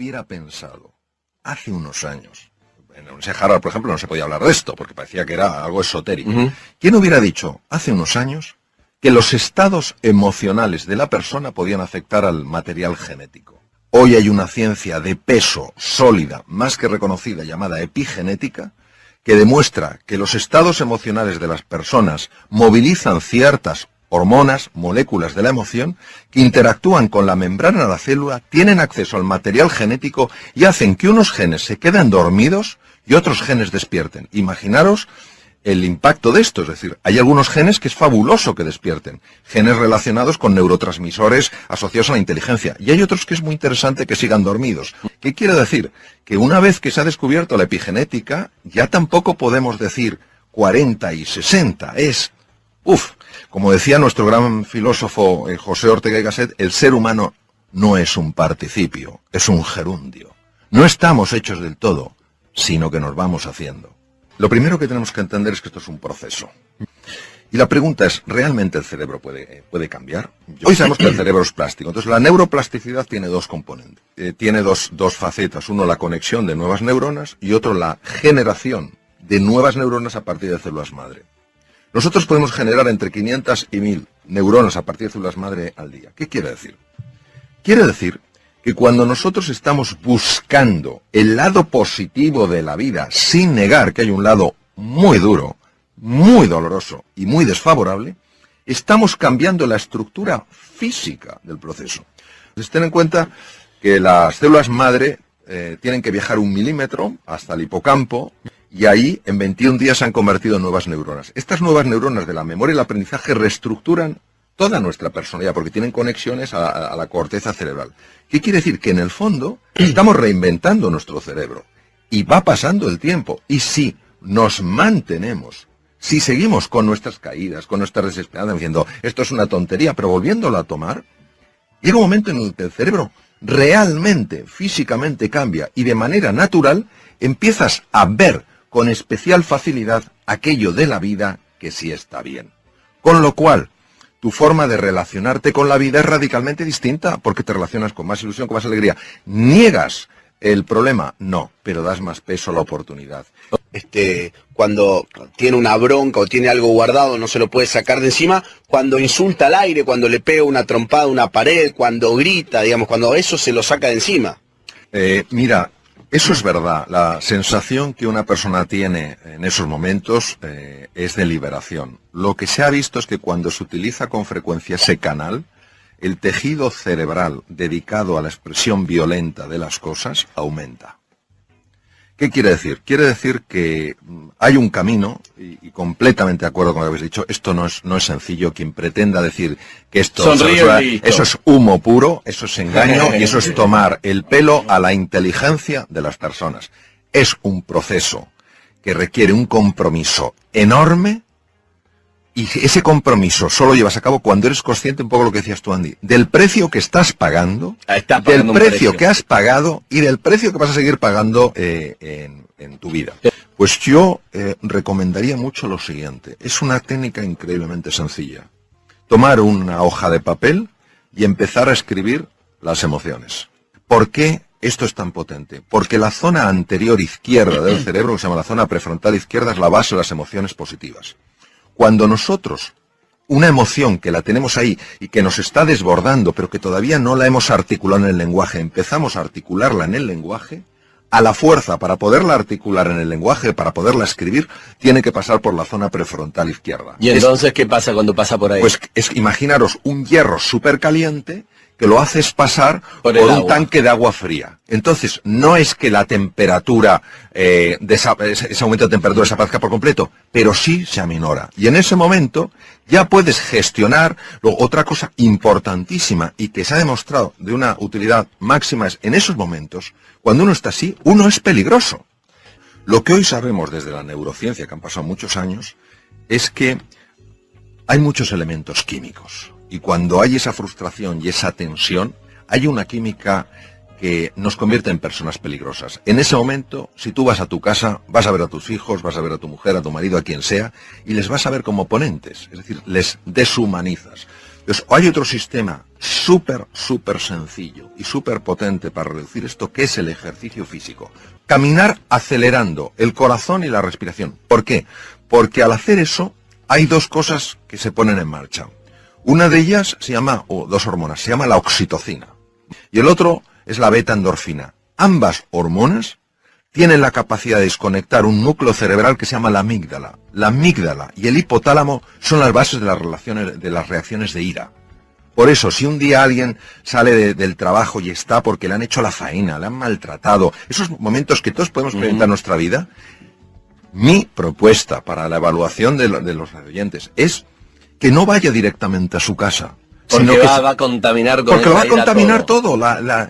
hubiera pensado hace unos años? En la Universidad de Harvard, por ejemplo, no se podía hablar de esto, porque parecía que era algo esotérico. ¿Quién hubiera dicho hace unos años que los estados emocionales de la persona podían afectar al material genético? Hoy hay una ciencia de peso sólida, más que reconocida, llamada epigenética, que demuestra que los estados emocionales de las personas movilizan ciertas hormonas, moléculas de la emoción, que interactúan con la membrana de la célula, tienen acceso al material genético y hacen que unos genes se queden dormidos y otros genes despierten. Imaginaros el impacto de esto, es decir, hay algunos genes que es fabuloso que despierten, genes relacionados con neurotransmisores asociados a la inteligencia, y hay otros que es muy interesante que sigan dormidos. ¿Qué quiere decir? Que una vez que se ha descubierto la epigenética, ya tampoco podemos decir 40 y 60, como decía nuestro gran filósofo José Ortega y Gasset, el ser humano no es un participio, es un gerundio. No estamos hechos del todo, sino que nos vamos haciendo. Lo primero que tenemos que entender es que esto es un proceso. Y la pregunta es, ¿realmente el cerebro puede cambiar? Hoy sabemos que el cerebro es plástico. Entonces, la neuroplasticidad tiene dos componentes. Tiene dos facetas. Uno, la conexión de nuevas neuronas y otro, la generación de nuevas neuronas a partir de células madre. Nosotros podemos generar entre 500 y 1000 neuronas a partir de células madre al día. ¿Qué quiere decir? Quiere decir que cuando nosotros estamos buscando el lado positivo de la vida, sin negar que hay un lado muy duro, muy doloroso y muy desfavorable, estamos cambiando la estructura física del proceso. Entonces, ten en cuenta que las células madre tienen que viajar 1 milímetro hasta el hipocampo, y ahí en 21 días se han convertido en nuevas neuronas. Estas nuevas neuronas de la memoria y el aprendizaje reestructuran toda nuestra personalidad, porque tienen conexiones a la corteza cerebral. ¿Qué quiere decir? Que en el fondo estamos reinventando nuestro cerebro. Y va pasando el tiempo. Y si nos mantenemos, si seguimos con nuestras caídas, con nuestras desesperanzas, diciendo, esto es una tontería, pero volviéndolo a tomar, llega un momento en el que el cerebro realmente, físicamente cambia, y de manera natural empiezas a ver con especial facilidad aquello de la vida que sí está bien. Con lo cual, tu forma de relacionarte con la vida es radicalmente distinta, porque te relacionas con más ilusión, con más alegría. ¿Niegas el problema? No, pero das más peso a la oportunidad. Cuando tiene una bronca o tiene algo guardado, no se lo puede sacar de encima, cuando insulta al aire, cuando le pega una trompada a una pared, cuando grita, digamos, cuando eso se lo saca de encima. Mira, eso es verdad. La sensación que una persona tiene en esos momentos es de liberación. Lo que se ha visto es que cuando se utiliza con frecuencia ese canal, el tejido cerebral dedicado a la expresión violenta de las cosas aumenta. ¿Qué quiere decir? Quiere decir que hay un camino, y completamente de acuerdo con lo que habéis dicho, esto no es sencillo. Quien pretenda decir que esto eso es humo puro, eso es engaño, y eso es tomar el pelo a la inteligencia de las personas. Es un proceso que requiere un compromiso enorme, y ese compromiso solo llevas a cabo cuando eres consciente, un poco lo que decías tú, Andy, del precio que estás pagando, del precio que has pagado y del precio que vas a seguir pagando en tu vida. Pues yo recomendaría mucho lo siguiente. Es una técnica increíblemente sencilla. Tomar una hoja de papel y empezar a escribir las emociones. ¿Por qué esto es tan potente? Porque la zona anterior izquierda del cerebro, que se llama la zona prefrontal izquierda, es la base de las emociones positivas. Cuando nosotros, una emoción que la tenemos ahí y que nos está desbordando, pero que todavía no la hemos articulado en el lenguaje, empezamos a articularla en el lenguaje, a la fuerza para poderla articular en el lenguaje, para poderla escribir, tiene que pasar por la zona prefrontal izquierda. ¿Y entonces qué pasa cuando pasa por ahí? Pues imaginaros un hierro súper caliente que lo haces pasar por un tanque de agua fría. Entonces, no es que la temperatura, ese aumento de temperatura desaparezca por completo, pero sí se aminora. Y en ese momento ya puedes gestionar. Luego, otra cosa importantísima y que se ha demostrado de una utilidad máxima es, en esos momentos, cuando uno está así, uno es peligroso. Lo que hoy sabemos desde la neurociencia, que han pasado muchos años, es que hay muchos elementos químicos. Y cuando hay esa frustración y esa tensión, hay una química que nos convierte en personas peligrosas. En ese momento, si tú vas a tu casa, vas a ver a tus hijos, vas a ver a tu mujer, a tu marido, a quien sea, y les vas a ver como oponentes, es decir, les deshumanizas. Entonces, hay otro sistema súper sencillo y súper potente para reducir esto, que es el ejercicio físico. Caminar acelerando el corazón y la respiración. ¿Por qué? Porque al hacer eso hay dos cosas que se ponen en marcha. Una de ellas se llama, o dos hormonas, se llama la oxitocina. Y el otro es la beta-endorfina. Ambas hormonas tienen la capacidad de desconectar un núcleo cerebral que se llama la amígdala. La amígdala y el hipotálamo son las bases de las reacciones de ira. Por eso, si un día alguien sale del trabajo y está porque le han hecho la faena, le han maltratado, esos momentos que todos podemos experimentar en nuestra vida, mi propuesta para la evaluación de los oyentes es que no vaya directamente a su casa. Porque va a contaminar con porque lo va a contaminar todo.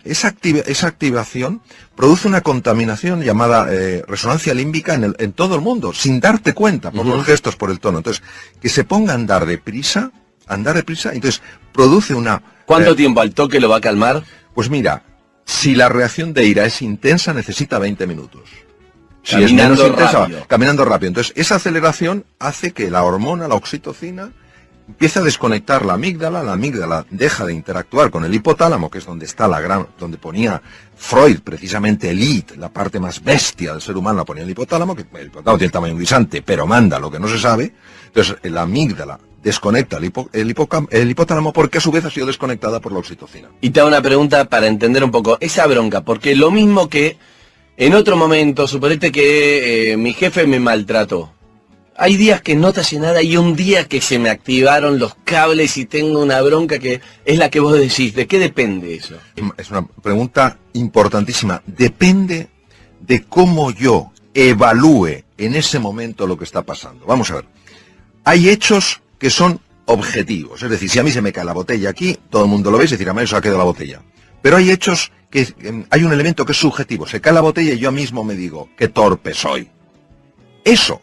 Esa activación produce una contaminación llamada resonancia límbica en todo el mundo, sin darte cuenta, por los gestos, por el tono. Entonces, que se ponga a andar deprisa, entonces produce una... ¿Cuánto tiempo al toque lo va a calmar? Pues mira, si la reacción de ira es intensa, necesita 20 minutos. Si es menos intensa, caminando rápido. Entonces, esa aceleración hace que la hormona, la oxitocina, empieza a desconectar la amígdala deja de interactuar con el hipotálamo, que es donde está donde ponía Freud, precisamente el id, la parte más bestia del ser humano, la ponía el hipotálamo, que el hipotálamo tiene tamaño guisante, pero manda lo que no se sabe. Entonces, la amígdala desconecta el hipotálamo porque a su vez ha sido desconectada por la oxitocina. Y te hago una pregunta para entender un poco esa bronca, porque lo mismo que en otro momento, suponete que mi jefe me maltrató. Hay días que no te hace nada y un día que se me activaron los cables y tengo una bronca que es la que vos decís. ¿De qué depende eso? Es una pregunta importantísima. Depende de cómo yo evalúe en ese momento lo que está pasando. Vamos a ver. Hay hechos que son objetivos. Es decir, si a mí se me cae la botella aquí, todo el mundo lo ve y se decir, a mí se ha quedado la botella. Pero hay hechos que hay un elemento que es subjetivo. Se cae la botella y yo mismo me digo, qué torpe soy. Eso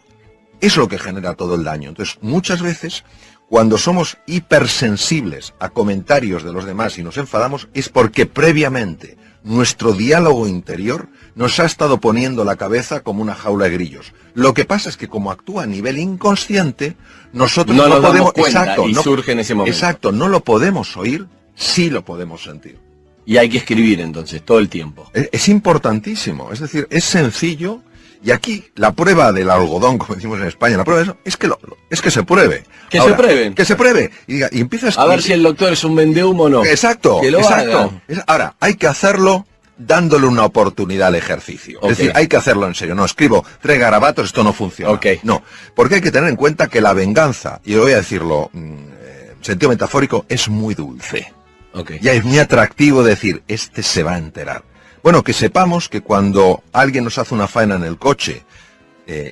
es lo que genera todo el daño. Entonces, muchas veces, cuando somos hipersensibles a comentarios de los demás y nos enfadamos, es porque previamente nuestro diálogo interior nos ha estado poniendo la cabeza como una jaula de grillos. Lo que pasa es que como actúa a nivel inconsciente, nosotros no podemos... Surge en ese momento. Exacto, no lo podemos oír, sí lo podemos sentir. Y hay que escribir entonces, todo el tiempo. Es importantísimo, es decir, es sencillo. Y aquí, la prueba del algodón, como decimos en España, la prueba de eso, es que se pruebe. Que se prueben. Que se pruebe. Y empiezas a ver si el doctor es un vendehumo o no. Exacto, que lo exacto. Haga. Ahora, hay que hacerlo dándole una oportunidad al ejercicio. Okay. Es decir, hay que hacerlo en serio. No escribo 3 garabatos, esto no funciona. Okay. No, porque hay que tener en cuenta que la venganza, y voy a decirlo en sentido metafórico, es muy dulce. Okay. Ya es muy atractivo decir, este se va a enterar. Bueno, que sepamos que cuando alguien nos hace una faena en el coche,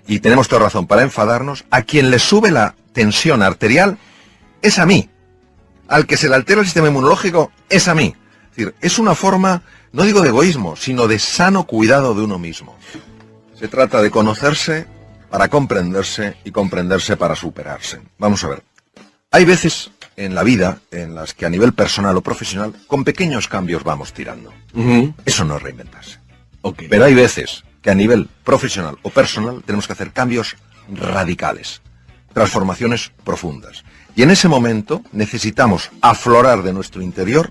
y tenemos toda razón para enfadarnos, a quien le sube la tensión arterial es a mí. Al que se le altera el sistema inmunológico es a mí. Es decir, es una forma, no digo de egoísmo, sino de sano cuidado de uno mismo. Se trata de conocerse para comprenderse y comprenderse para superarse. Vamos a ver. Hay veces en la vida en las que a nivel personal o profesional con pequeños cambios vamos tirando. Eso no es reinventarse. Okay. Pero hay veces que a nivel profesional o personal tenemos que hacer cambios radicales, transformaciones profundas. Y en ese momento necesitamos aflorar de nuestro interior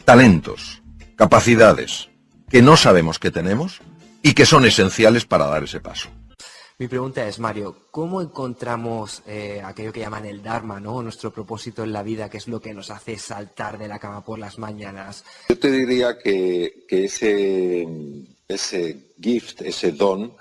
talentos, capacidades que no sabemos que tenemos y que son esenciales para dar ese paso. Mi pregunta es, Mario, ¿cómo encontramos aquello que llaman el Dharma, ¿no? Nuestro propósito en la vida, que es lo que nos hace saltar de la cama por las mañanas? Yo te diría que ese gift, ese don,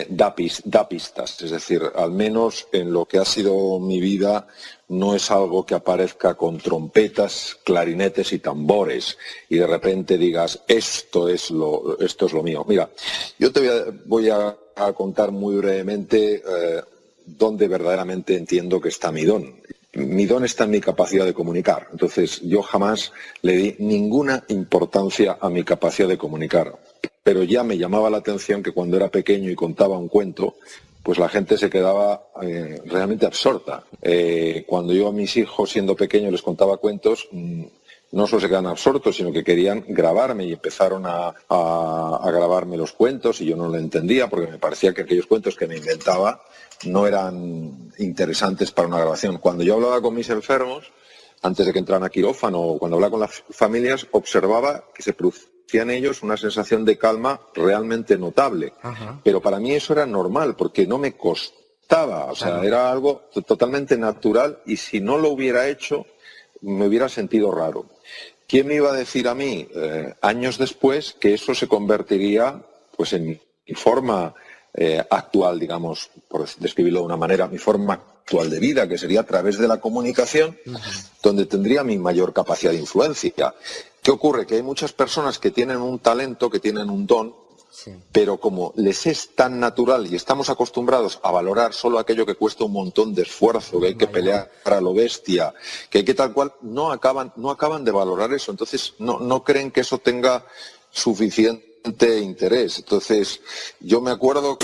da pistas. Es decir, al menos en lo que ha sido mi vida, no es algo que aparezca con trompetas, clarinetes y tambores y de repente digas, esto es lo mío. Mira, yo te voy a contar muy brevemente dónde verdaderamente entiendo que está mi don. Mi don está en mi capacidad de comunicar. Entonces, yo jamás le di ninguna importancia a mi capacidad de comunicar. Pero ya me llamaba la atención que cuando era pequeño y contaba un cuento, pues la gente se quedaba realmente absorta. Cuando yo a mis hijos, siendo pequeños, les contaba cuentos, no solo se quedan absortos, sino que querían grabarme y empezaron a grabarme los cuentos y yo no lo entendía porque me parecía que aquellos cuentos que me inventaba no eran interesantes para una grabación. Cuando yo hablaba con mis enfermos, antes de que entraran a quirófano o cuando hablaba con las familias, observaba que se producía en ellos una sensación de calma realmente notable. Ajá. Pero para mí eso era normal, porque no me costaba, o sea, era algo totalmente natural, y si no lo hubiera hecho, me hubiera sentido raro. ¿Quién me iba a decir a mí, años después, que eso se convertiría pues en mi forma actual, digamos, por describirlo de una manera, mi forma actual de vida, que sería a través de la comunicación, donde tendría mi mayor capacidad de influencia? ¿Qué ocurre? Que hay muchas personas que tienen un talento, que tienen un don, pero como les es tan natural y estamos acostumbrados a valorar solo aquello que cuesta un montón de esfuerzo, que hay que pelear a lo bestia, que hay que tal cual, no acaban de valorar eso. Entonces no creen que eso tenga suficiente interés. Entonces yo me acuerdo...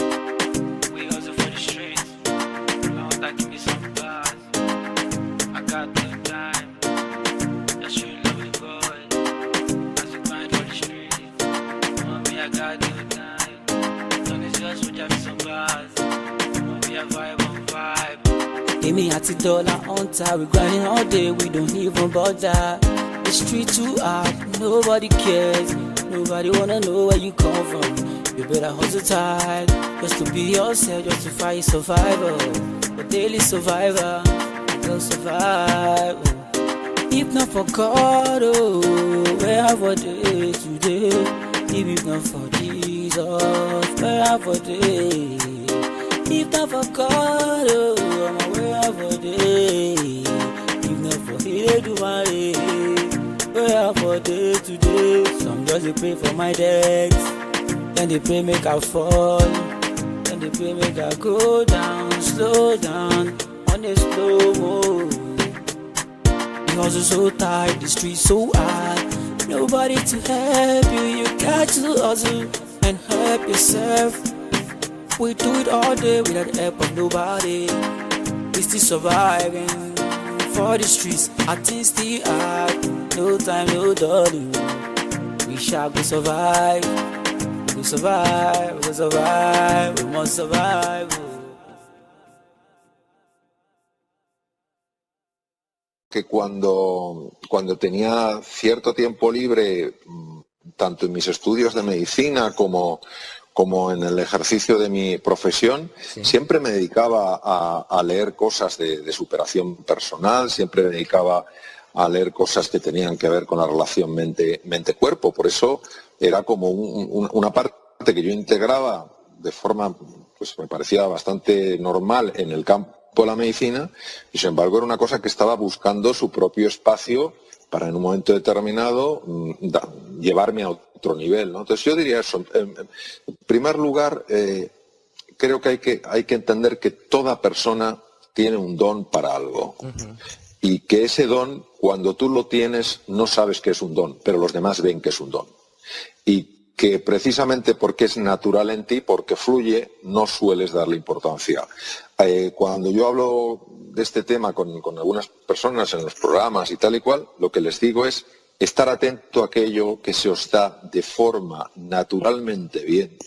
Give me $80 on time, we grinding all day, we don't even bother. The street too hard, nobody cares, nobody wanna know where you come from. You better hustle tight, just to be yourself, just to fight survival. The daily survivor, I will survive. If not for God, oh, where have a day today? If not for Jesus, where have a day? If not for God, oh, I'm aware of a day. If not for Him, do my day. Where have a day today? Some just they pray for my debts, then they pray make I fall, then they pray make I go down, slow down, on a slow mo. The hustle so tight, the street so hard, nobody to help you. You got to hustle and help yourself. We do it all day without the help of nobody. We still surviving for the streets. Our things still hard. No time, no darling. We shall go survive. We survive. We survive. We must survive. Que cuando tenía cierto tiempo libre, tanto en mis estudios de medicina como en el ejercicio de mi profesión, siempre me dedicaba a leer cosas de superación personal, siempre me dedicaba a leer cosas que tenían que ver con la relación mente-cuerpo. Por eso era como una parte que yo integraba de forma, pues me parecía bastante normal en el campo de la medicina, y sin embargo era una cosa que estaba buscando su propio espacio para en un momento determinado llevarme a otro nivel, ¿no? Entonces yo diría eso. En primer lugar, creo que hay que entender que toda persona tiene un don para algo. Y que ese don, cuando tú lo tienes, no sabes que es un don, pero los demás ven que es un don. Y que precisamente porque es natural en ti, porque fluye, no sueles darle importancia. Cuando yo hablo de este tema con algunas personas en los programas y tal y cual, lo que les digo es estar atento a aquello que se os da de forma naturalmente bien,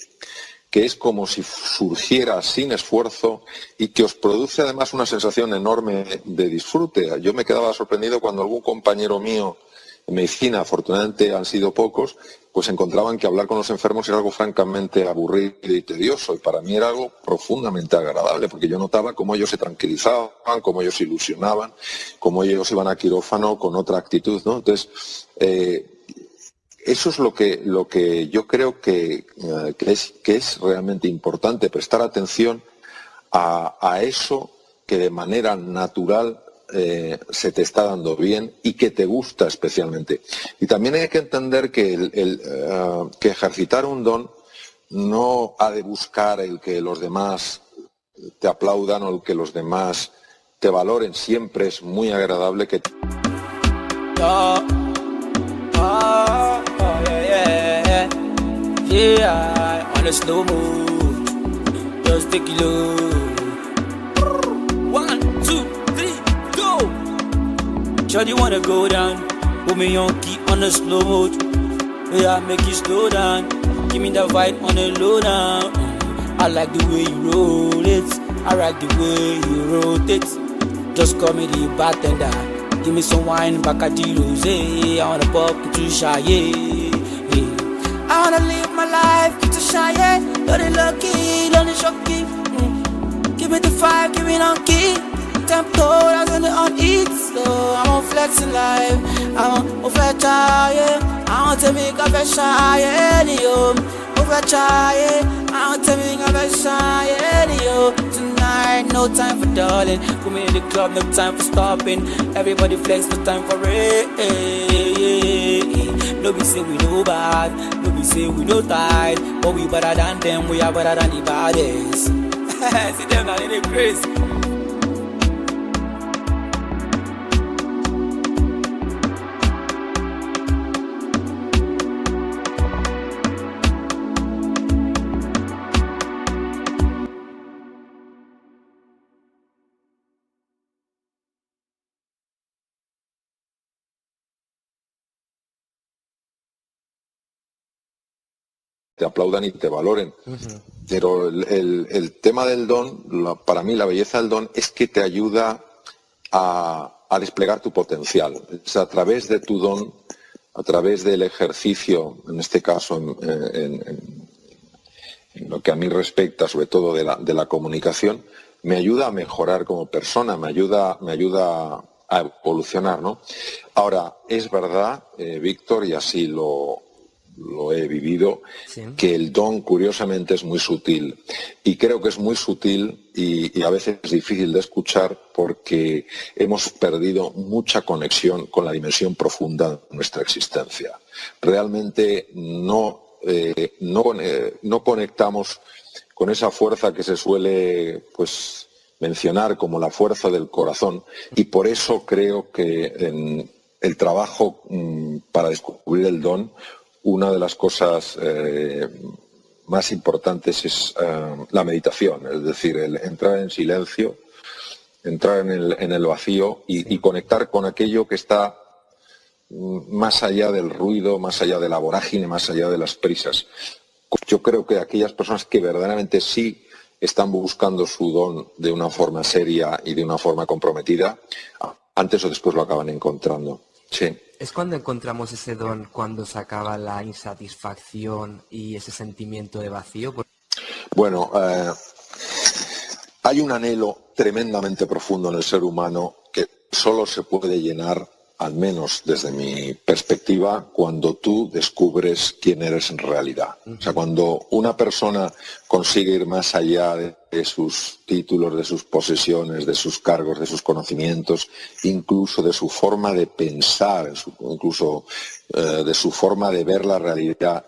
que es como si surgiera sin esfuerzo y que os produce además una sensación enorme de disfrute. Yo me quedaba sorprendido cuando algún compañero mío en medicina, afortunadamente han sido pocos, pues encontraban que hablar con los enfermos era algo francamente aburrido y tedioso, y para mí era algo profundamente agradable, porque yo notaba cómo ellos se tranquilizaban, cómo ellos se ilusionaban, cómo ellos iban a quirófano con otra actitud, ¿no? Entonces, eso es lo que yo creo que es realmente importante, prestar atención a eso que de manera natural se te está dando bien y que te gusta especialmente. Y también hay que entender que que ejercitar un don no ha de buscar el que los demás te aplaudan o el que los demás te valoren. Siempre es muy agradable que... Yeah, on a slow move, just take it low. 1, 2, 3, go. Shawty wanna go down, put me on key on a slow mode. Yeah, make it slow down, give me the vibe on a low down. I like the way you roll it, I like the way you rotate. Just call me the bartender, Give me some wine, Bacardi Rosé. I wanna pop to shy, yeah. I wanna live my life to shy, yeah. Don't it lucky, don't it shocky. Give me the fire, give me on key. Tempo, I was on eat, so I'm on flexing life. I'm on fetch, yeah. I want to make a fresh yeah, yo. Over try, I want to make a fresh yeah, yo. Tonight, no time for darling. Put me in the club, no time for stopping. Everybody flex, no time for it. No be say we no bad, no be say we no tight, but we better than them, we are better than the baddest. See them now in the craze. te aplaudan y te valoren. Pero el tema del don, para mí la belleza del don es que te ayuda a desplegar tu potencial. Es a través de tu don, a través del ejercicio, en este caso en lo que a mí respecta, sobre todo de la comunicación, me ayuda a mejorar como persona, me ayuda a evolucionar, ¿no? Ahora, es verdad, Víctor, y así lo he vivido, sí, que el don curiosamente es muy sutil, y creo que es muy sutil y a veces es difícil de escuchar porque hemos perdido mucha conexión con la dimensión profunda de nuestra existencia. Realmente no conectamos con esa fuerza que se suele mencionar como la fuerza del corazón, y por eso creo que en el trabajo para descubrir el don, una de las cosas más importantes es la meditación, es decir, el entrar en silencio, entrar en el vacío y conectar con aquello que está más allá del ruido, más allá de la vorágine, más allá de las prisas. Yo creo que aquellas personas que verdaderamente sí están buscando su don de una forma seria y de una forma comprometida, antes o después lo acaban encontrando. Sí. ¿Es cuando encontramos ese don, cuando se acaba la insatisfacción y ese sentimiento de vacío? Bueno, hay un anhelo tremendamente profundo en el ser humano que solo se puede llenar, al menos desde mi perspectiva, cuando tú descubres quién eres en realidad. O sea, cuando una persona consigue ir más allá de sus títulos, de sus posesiones, de sus cargos, de sus conocimientos, incluso de su forma de pensar, incluso de su forma de ver la realidad.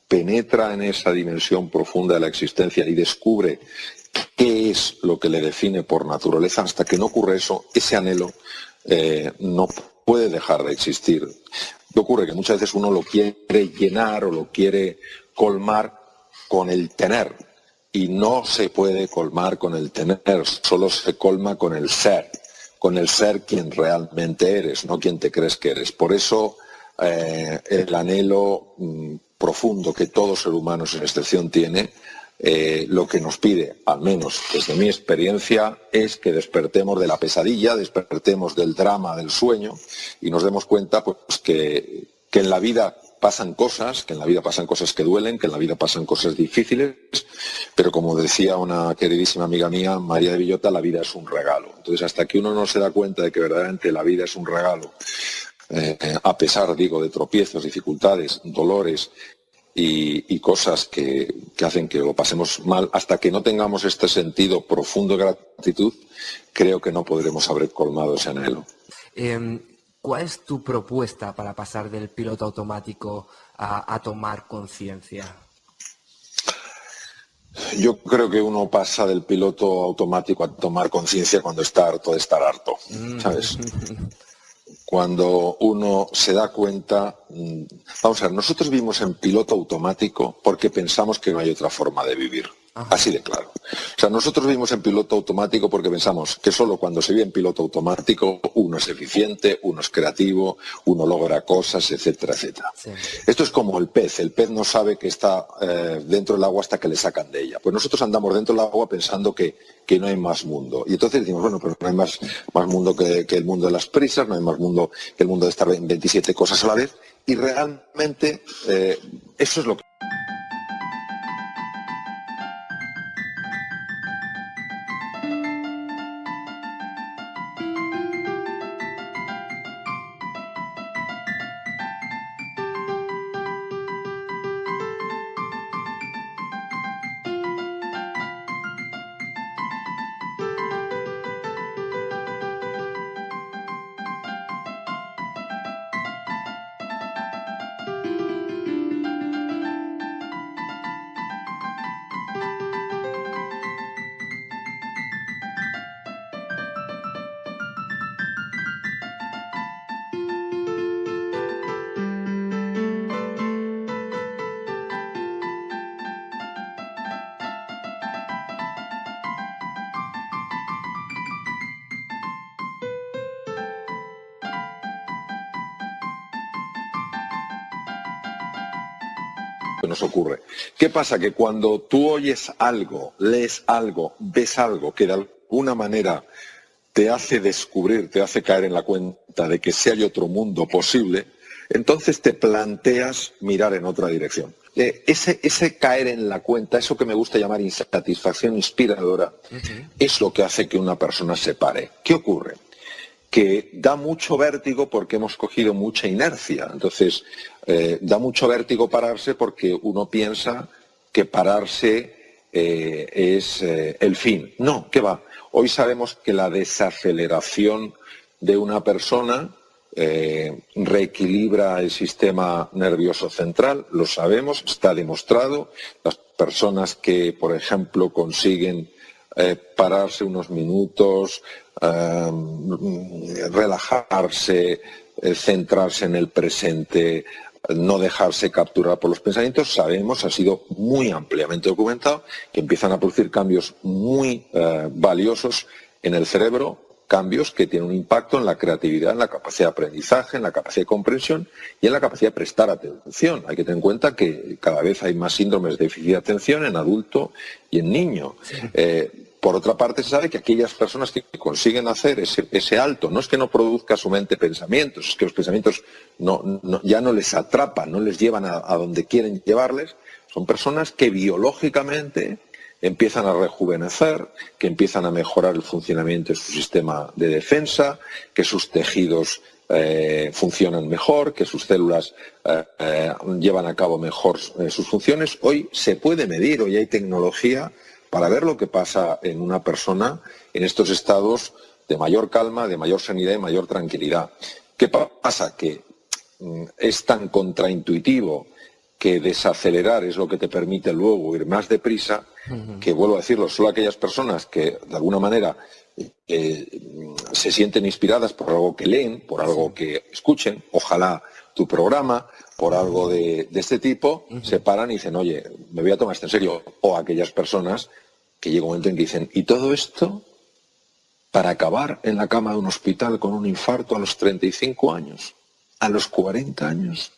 Penetra en esa dimensión profunda de la existencia y descubre qué es lo que le define por naturaleza. Hasta que no ocurre eso, ese anhelo no puede dejar de existir. ¿Qué ocurre? Que muchas veces uno lo quiere llenar o lo quiere colmar con el tener, y no se puede colmar con el tener, solo se colma con el ser quien realmente eres, no quien te crees que eres. Por eso el anhelo profundo que todo ser humano sin excepción tiene, lo que nos pide, al menos desde mi experiencia, es que despertemos de la pesadilla, despertemos del drama del sueño y nos demos cuenta que en la vida pasan cosas, que en la vida pasan cosas que duelen, que en la vida pasan cosas difíciles, pero como decía una queridísima amiga mía, María de Villota, la vida es un regalo. Entonces, hasta que uno no se da cuenta de que verdaderamente la vida es un regalo, a pesar, digo, de tropiezos, dificultades, dolores y cosas que hacen que lo pasemos mal, hasta que no tengamos este sentido profundo de gratitud, creo que no podremos haber colmado ese anhelo. ¿Cuál es tu propuesta para pasar del piloto automático a tomar conciencia? Yo creo que uno pasa del piloto automático a tomar conciencia cuando está harto de estar harto, ¿sabes? Cuando uno se da cuenta... Vamos a ver, nosotros vivimos en piloto automático porque pensamos que no hay otra forma de vivir. Ajá. Así de claro. O sea, nosotros vivimos en piloto automático porque pensamos que solo cuando se vive en piloto automático uno es eficiente, uno es creativo, uno logra cosas, etcétera, etcétera. Sí. Esto es como el pez. El pez no sabe que está dentro del agua hasta que le sacan de ella. Pues nosotros andamos dentro del agua pensando que no hay más mundo. Y entonces decimos, bueno, pero no hay más mundo que el mundo de las prisas, no hay más mundo que el mundo de estar en 27 cosas a la vez. Y realmente eso es lo que... nos ocurre. ¿Qué pasa? Que cuando tú oyes algo, lees algo, ves algo que de alguna manera te hace descubrir, te hace caer en la cuenta de que sí hay otro mundo posible, entonces te planteas mirar en otra dirección. Ese caer en la cuenta, eso que me gusta llamar insatisfacción inspiradora, es lo que hace que una persona se pare. ¿Qué ocurre? Que da mucho vértigo porque hemos cogido mucha inercia. Entonces, da mucho vértigo pararse porque uno piensa que pararse es el fin. No, ¿qué va? Hoy sabemos que la desaceleración de una persona reequilibra el sistema nervioso central, lo sabemos, está demostrado. Las personas que, por ejemplo, consiguen pararse unos minutos, relajarse, centrarse en el presente, no dejarse capturar por los pensamientos, sabemos, ha sido muy ampliamente documentado, que empiezan a producir cambios muy valiosos en el cerebro, cambios que tienen un impacto en la creatividad, en la capacidad de aprendizaje, en la capacidad de comprensión y en la capacidad de prestar atención. Hay que tener en cuenta que cada vez hay más síndromes de déficit de atención en adulto y en niño. Sí. Por otra parte, se sabe que aquellas personas que consiguen hacer ese alto, no es que no produzca su mente pensamientos, es que los pensamientos ya no les atrapan, no les llevan a donde quieren llevarles, son personas que biológicamente empiezan a rejuvenecer, que empiezan a mejorar el funcionamiento de su sistema de defensa, que sus tejidos funcionan mejor, que sus células llevan a cabo mejor sus funciones. Hoy se puede medir, hoy hay tecnología para ver lo que pasa en una persona en estos estados de mayor calma, de mayor serenidad y mayor tranquilidad. ¿Qué pasa? Que es tan contraintuitivo que desacelerar es lo que te permite luego ir más deprisa, que vuelvo a decirlo, solo aquellas personas que de alguna manera se sienten inspiradas por algo que leen, por algo que escuchen, ojalá tu programa, por algo de este tipo, se paran y dicen, oye, me voy a tomar esto en serio. O aquellas personas que llega un momento en que dicen, ¿y todo esto para acabar en la cama de un hospital con un infarto a los 35 años? ¿A los 40 años?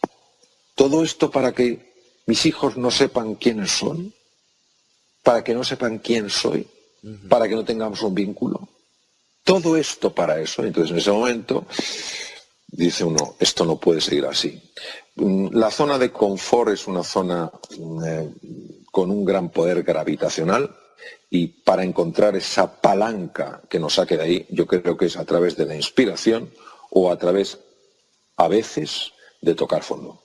¿Todo esto para que mis hijos no sepan quiénes son? ¿Para que no sepan quién soy? ¿Para que no tengamos un vínculo? Todo esto para eso. Entonces en ese momento dice uno, esto no puede seguir así. La zona de confort es una zona con un gran poder gravitacional, y para encontrar esa palanca que nos saque de ahí, yo creo que es a través de la inspiración o a través, a veces, de tocar fondo.